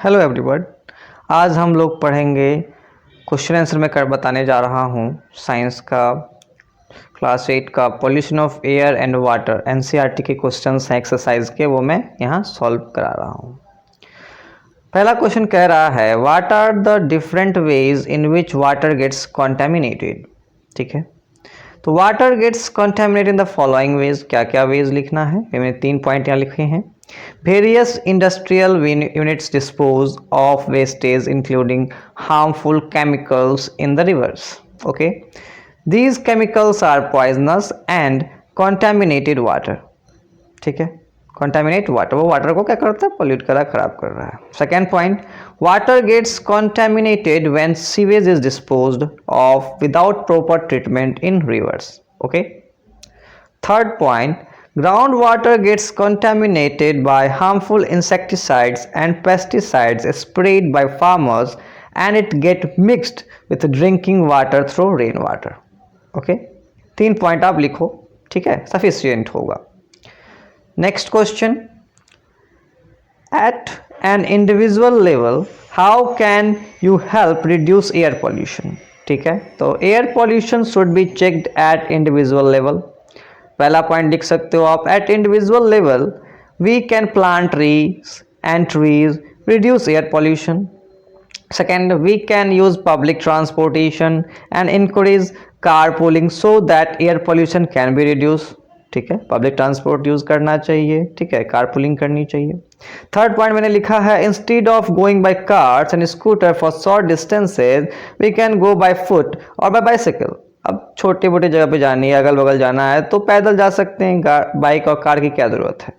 Hello everyone. आज हम लोग पढ़ेंगे क्वेश्चन आंसर मैं कर बताने जा रहा हूँ साइंस का क्लास 8 का pollution of air and water NCERT के क्वेश्चंस हैं एक्सरसाइज के, वो मैं यहाँ सॉल्व करा रहा हूँ। पहला क्वेश्चन कह रहा है what are the different ways in which water gets contaminated. ठीक है, तो water gets contaminated in the following ways, क्या क्या वेज लिखना है। मैंने 3 पॉइंट यहाँ लिखे हैं। Various industrial units dispose of wastage including harmful chemicals in the rivers. Okay, these chemicals are poisonous and contaminated water. ठीक है, contaminate water, वो वाटर को क्या करता है, पोल्यूट करा, खराब कर रहा है। Second point, water gets contaminated when sewage is disposed of without proper treatment in rivers. Okay, third point, groundwater gets contaminated by harmful insecticides and pesticides sprayed by farmers and it get mixed with drinking water through rainwater. Okay, 3 point आप लिखो, ठीक है, sufficient होगा। Next question, at an individual level how can you help reduce air pollution. ठीक है, तो air pollution should be checked at individual level. पहला point लिख सकते हो आप, at individual level we can plant trees and trees reduce air pollution. Second, we can use public transportation and encourage car pooling so that air pollution can be reduce. ठीक है, public transport use करना चाहिए, ठीक है, car pooling करनी चाहिए। Third point मैंने लिखा है, instead of going by cars and scooter for short distances we can go by foot और बाय बाइसिकल। अब छोटे मोटे जगह पे जानी है, अगल बगल जाना है तो पैदल जा सकते हैं, बाइक और कार की क्या जरूरत है।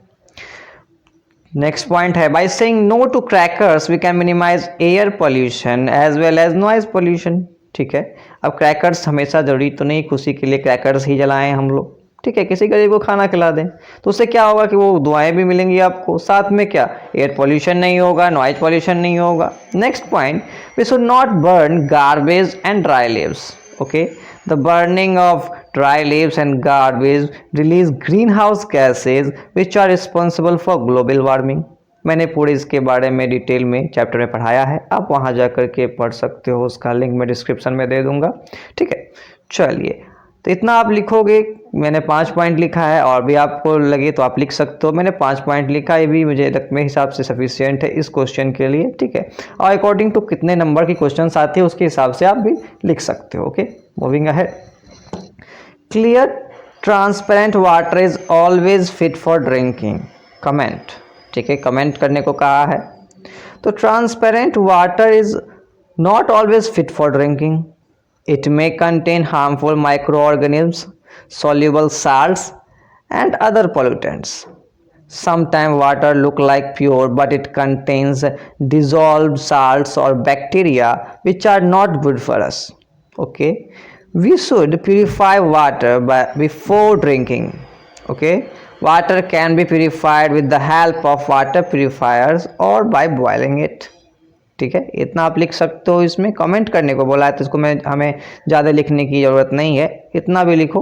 नेक्स्ट पॉइंट है, by saying no to crackers we can minimise air pollution as well as noise pollution. ठीक है, अब क्रैकर्स हमेशा जरूरी तो नहीं, खुशी के लिए क्रैकर्स ही जलाएं हम लोग। ठीक है, किसी गरीब को खाना खिला दें तो उससे क्या होगा कि वो दुआएं भी मिलेंगी आपको, साथ में क्या एयर पॉल्यूशन नहीं होगा, नॉइज पॉल्यूशन नहीं होगा। Next point, we should not burn garbage and dry leaves. Okay, the burning of dry leaves and garbage release greenhouse gases which are responsible for global warming. मैंने पूरे इसके बारे में detail में चैप्टर में पढ़ाया है, आप वहाँ जा कर के पढ़ सकते हो, उसका लिंक मैं डिस्क्रिप्शन में दे दूंगा। ठीक है, चलिए, तो इतना आप लिखोगे। मैंने 5 पॉइंट लिखा है, और भी आपको लगे तो आप लिख सकते हो। मैंने 5 पॉइंट लिखा, ये भी मुझे मेरे हिसाब से सफिशिएंट है इस क्वेश्चन के लिए। ठीक है, और अकॉर्डिंग टू कितने नंबर की क्वेश्चन आते हैं उसके हिसाब से आप भी लिख सकते हो। Okay, moving ahead, clear transparent water is always fit for drinking. Comment, ठीक है, कमेंट करने को कहा है। तो transparent water is not always fit for drinking. It may contain harmful microorganisms, soluble salts, and other pollutants. Sometimes water look like pure, but it contains dissolved salts or bacteria which are not good for us. Okay, we should purify water before drinking. Okay, water can be purified with the help of water purifiers or by boiling it. ठीक है, इतना आप लिख सकते हो। इसमें comment करने को बोला है तो इसको हमें ज़्यादा लिखने की ज़रूरत नहीं है, इतना भी लिखो।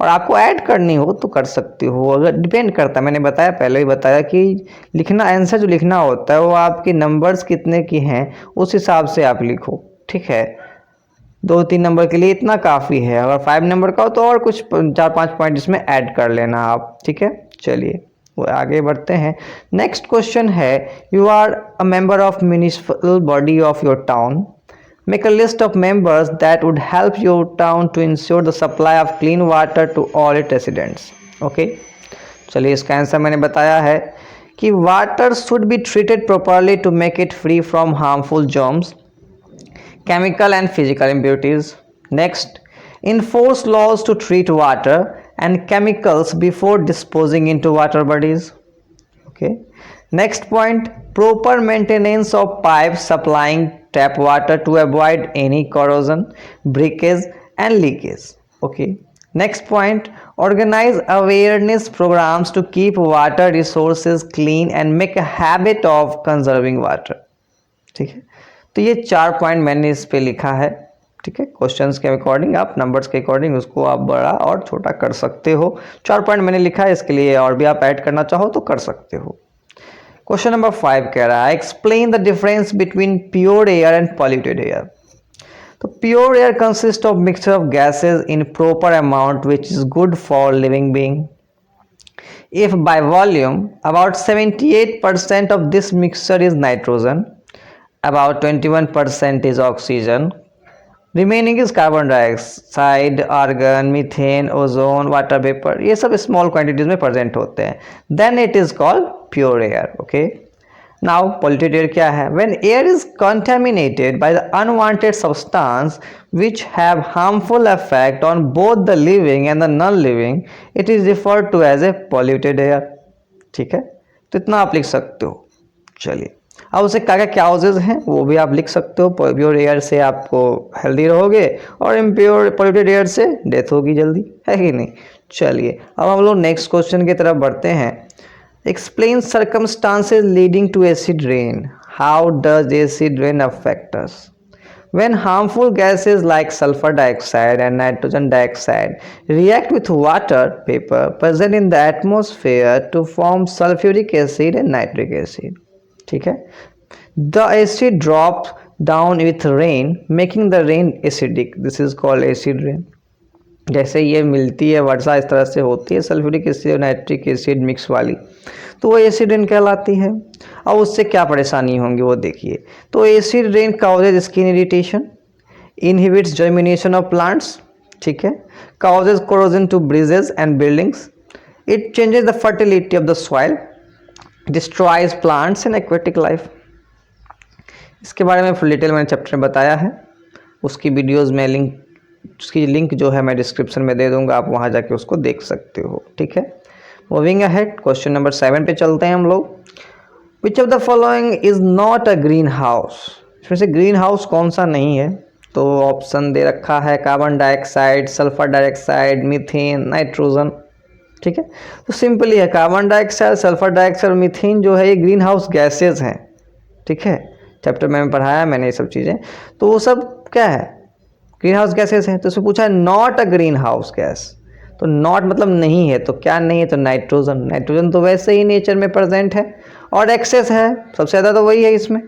और आपको ऐड करनी हो तो कर सकते हो, अगर डिपेंड करता है। मैंने बताया, पहले ही बताया कि लिखना, आंसर जो लिखना होता है वो आपके नंबर्स कितने की हैं उस हिसाब से आप लिखो। ठीक है, 2-3 नंबर के लिए इतना काफ़ी है, अगर 5 नंबर का हो तो और कुछ 4-5 पॉइंट इसमें ऐड कर लेना आप। ठीक है, चलिए वो आगे बढ़ते हैं। नेक्स्ट क्वेश्चन है, you are a member of municipal body of your town, make a list of members that would help your town to ensure the supply of clean water to all it residents. Okay, चलिए इसका answer मैंने बताया है कि water should be treated properly to make it free from harmful germs, chemical and physical impurities. Next, enforce laws to treat water and chemicals before disposing into water bodies. Okay, next point, proper maintenance of pipes supplying tap water to avoid any corrosion, breakage and leakage. Okay, next point, organize awareness programs to keep water resources clean and make a habit of conserving water. ठीक है, तो ये 4 point मैंने इस पे लिखा है। ठीक है, क्वेश्चंस के अकॉर्डिंग आप नंबर्स के अकॉर्डिंग उसको आप बड़ा और छोटा कर सकते हो। 4 पॉइंट मैंने लिखा है, इसके लिए और भी आप ऐड करना चाहो तो कर सकते हो। क्वेश्चन नंबर 5 कह रहा है explain the difference between pure air and polluted air. तो pure air consist of mixture of gases in proper amount which is good for living being. If by volume about 78% of this mixture is nitrogen, about 21% is oxygen, remaining is carbon dioxide, argon, methane, ozone, water vapor, ये सब small quantities में present होते हैं, then it is called pure air. Okay, now polluted air क्या है? When air is contaminated by the unwanted substance which have harmful effect on both the living and the non-living, it is referred to as a polluted air. ठीक है, तो इतना आप लिख सकते हो। चलिए अब उसे क्या क्या काउजेज हैं वो भी आप लिख सकते हो। प्योर एयर से आपको हेल्दी रहोगे और इम्प्योर पॉल्यूटेड एयर से डेथ होगी जल्दी, है कि नहीं। चलिए अब हम लोग नेक्स्ट क्वेश्चन की तरफ बढ़ते हैं। Explain circumstances leading to acid rain. How does acid rain affect us? When harmful gases like sulfur dioxide and nitrogen dioxide react with water vapor present in the atmosphere to form sulfuric acid and nitric acid. ठीक है, the acid drops down with rain making the rain acidic. This is called acid rain. जैसे ये मिलती है वर्षा, इस तरह से होती है सल्फ्यूरिक एसिड और नाइट्रिक एसिड मिक्स वाली, तो वो एसिड रेन कहलाती है। अब उससे क्या परेशानी होंगी वो देखिए। तो acid rain causes skin irritation, inhibits germination of plants, ठीक है, causes corrosion to bridges and buildings, it changes the fertility of the soil, destroys plants and aquatic life. इसके बारे में फुल डिटेल मैंने चैप्टर में बताया है, उसकी वीडियोज़ में उसकी लिंक जो है मैं डिस्क्रिप्शन में दे दूंगा, आप वहाँ जाके उसको देख सकते हो। ठीक है, मूविंग अहेड क्वेश्चन नंबर 7 पे चलते हैं हम लोग। Which of the following is not a green house? इसमें से ग्रीन हाउस कौन सा नहीं है? तो ऑप्शन दे रखा है carbon dioxide, sulphur dioxide, methane, nitrogen. ठीक है, तो सिंपली है कार्बन डाइऑक्साइड, सल्फर डाइऑक्साइड और मीथेन जो है ये ग्रीन हाउस गैसेज हैं। ठीक है, चैप्टर में पढ़ाया मैंने ये सब चीज़ें, तो वो सब क्या है? ग्रीन हाउस गैसेज हैं। तो उसमें पूछा है not a green house gas, तो नॉट मतलब नहीं है, तो क्या नहीं है? तो नाइट्रोजन। नाइट्रोजन तो वैसे ही नेचर में प्रेजेंट है और एक्सेस है, सबसे ज़्यादा तो वही है इसमें,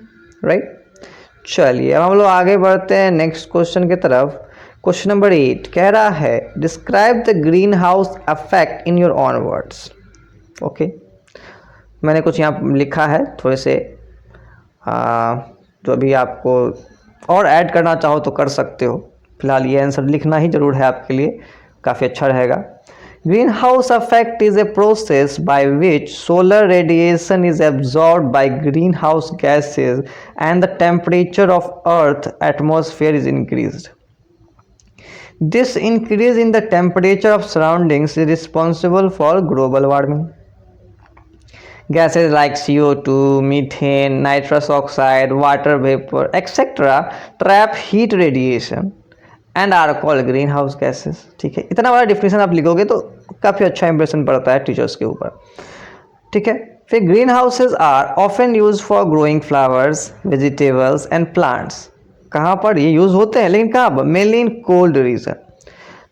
राइट। चलिए अब हम लोग आगे बढ़ते हैं नेक्स्ट क्वेश्चन की तरफ। क्वेश्चन नंबर 8 कह रहा है describe the green house effect in your own words. Okay, मैंने कुछ यहाँ लिखा है थोड़े से, जो भी आपको और ऐड करना चाहो तो कर सकते हो। फिलहाल ये आंसर लिखना ही जरूर है आपके लिए, काफ़ी अच्छा रहेगा। Green house effect is a process by which solar radiation is absorbed by green house gases and the temperature of earth atmosphere is increased. This increase in the temperature of surroundings is responsible for global warming. Gases like CO2, methane, nitrous oxide, water vapor, etc. trap heat radiation and are called greenhouse gases. ठीक है, इतना बड़ा definition आप लिखोगे तो काफ़ी अच्छा impression पड़ता है टीचर्स के ऊपर। ठीक है, फिर green houses are often use for growing flowers, vegetables and plants. कहाँ पर ये यूज़ होते हैं, लेकिन कहाँ पर? Mainly in cold region.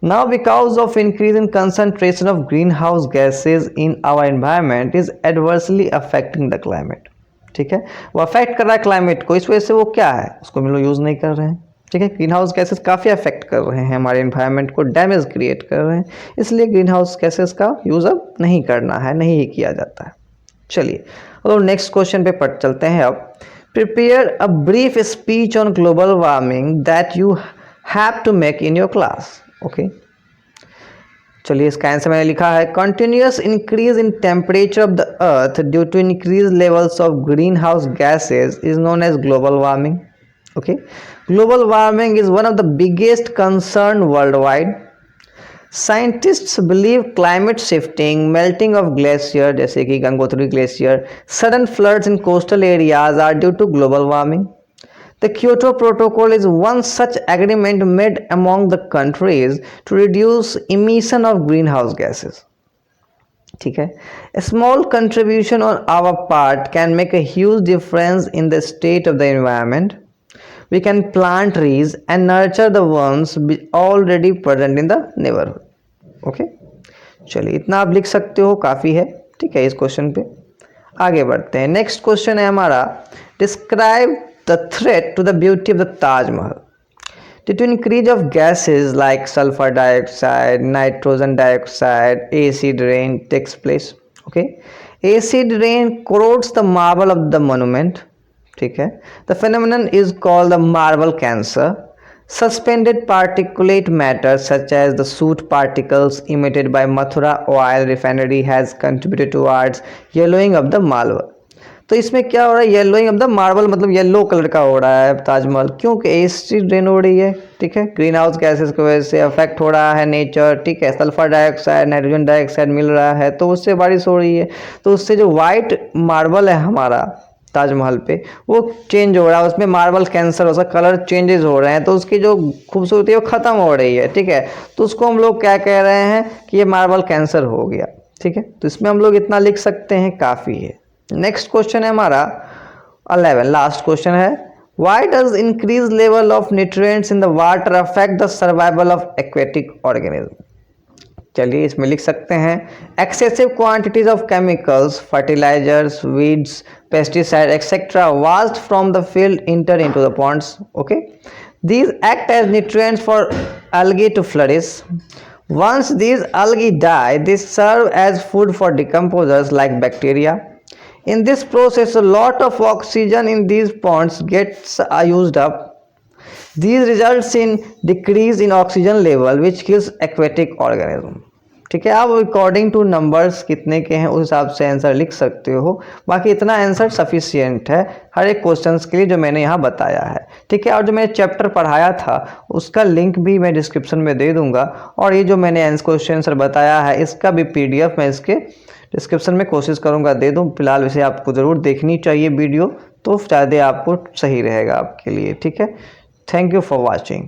Now because of increase in concentration of greenhouse gases in our environment is adversely affecting the climate. ठीक है, वो अफेक्ट कर रहा है क्लाइमेट को, इस वजह से वो क्या है, उसको हम लोग यूज़ नहीं कर रहे हैं। ठीक है, ग्रीन हाउस गैसेस काफ़ी अफेक्ट कर रहे हैं हमारे इन्वायरमेंट को, डैमेज क्रिएट कर रहे हैं, इसलिए ग्रीन हाउस गैसेस का यूज़ अब नहीं करना है, नहीं ही किया जाता है। चलिए और नेक्स्ट क्वेश्चन पे चलते हैं अब। Prepare a brief speech on global warming that you have to make in your class. Okay, चलिए इसका आंसर मैंने लिखा है continuous increase in temperature of the earth due to increase levels of green house gases is known as global warming. Okay, global warming is one of the biggest concern world wide. Scientists believe climate shifting, melting of glacier जैसे कि Gangotri glacier, sudden floods in coastal areas are due to global warming. The Kyoto Protocol is one such agreement made among the countries to reduce emission of greenhouse gases. ठीक है, a small contribution on our part can make a huge difference in the state of the environment. We can plant trees and nurture the ones already present in the neighborhood. Okay, चलिए इतना आप लिख सकते हो, काफ़ी है। ठीक है, इस क्वेश्चन पे आगे बढ़ते हैं। नेक्स्ट क्वेश्चन है हमारा, describe the threat to the beauty of the Taj Mahal. Due to increase of gases like sulfur dioxide, nitrogen dioxide, acid rain takes place. Okay, acid rain corrodes the marble of the monument. ठीक है, the phenomenon is called the marble cancer. Suspended particulate matter such as the soot particles emitted by Mathura oil refinery has contributed towards yellowing of the marble. तो इसमें क्या हो रहा है, yellowing of the marble, मतलब yellow colour का हो रहा है ताजमहल, क्योंकि एसिड रेन हो रही है। ठीक है, ग्रीन हाउस गैसेस की वजह से अफेक्ट हो रहा है नेचर। ठीक है, सल्फर डाइऑक्साइड, नाइट्रोजन डाइऑक्साइड मिल रहा है, तो उससे बारिश हो रही है, तो उससे जो वाइट मार्बल है हमारा ताजमहल पे वो चेंज हो रहा है, उसमें मार्बल कैंसर, उसका कलर चेंजेस हो रहे हैं, तो उसकी जो खूबसूरती है वो ख़त्म हो रही है। ठीक है, तो उसको हम लोग क्या कह रहे हैं कि ये मार्बल कैंसर हो गया। ठीक है, तो इसमें हम लोग इतना लिख सकते हैं, काफ़ी है। नेक्स्ट क्वेश्चन है हमारा 11, लास्ट क्वेश्चन है, why does increase level of nutrients in the water affect the survival of aquatic organism. चलिए इसमें लिख सकते हैं, excessive quantities of chemicals, fertilisers, weeds, pesticide etcetera washed from the field enter into the ponds. Okay, these act as nutrients for algae to flourish. Once these algae die, they serve as food for decomposers like bacteria. In this process, a lot of oxygen in these ponds gets used up. These results in decrease in oxygen level, which kills aquatic organism. ठीक है, आप according two numbers कितने के हैं उस हिसाब से answer लिख सकते हो। बाकी इतना आंसर सफिशियंट है हर एक क्वेश्चंस के लिए जो मैंने यहाँ बताया है। ठीक है, और जो मैंने चैप्टर पढ़ाया था उसका लिंक भी मैं डिस्क्रिप्शन में दे दूंगा, और ये जो मैंने क्वेश्चन आंसर बताया है इसका भी PDF मैं इसके डिस्क्रिप्शन में कोशिश करूंगा दे दूं। फिलहाल वैसे आपको ज़रूर देखनी चाहिए वीडियो, तो ज़्यादा आपको सही रहेगा आपके लिए। ठीक है, थैंक यू फॉर वॉचिंग।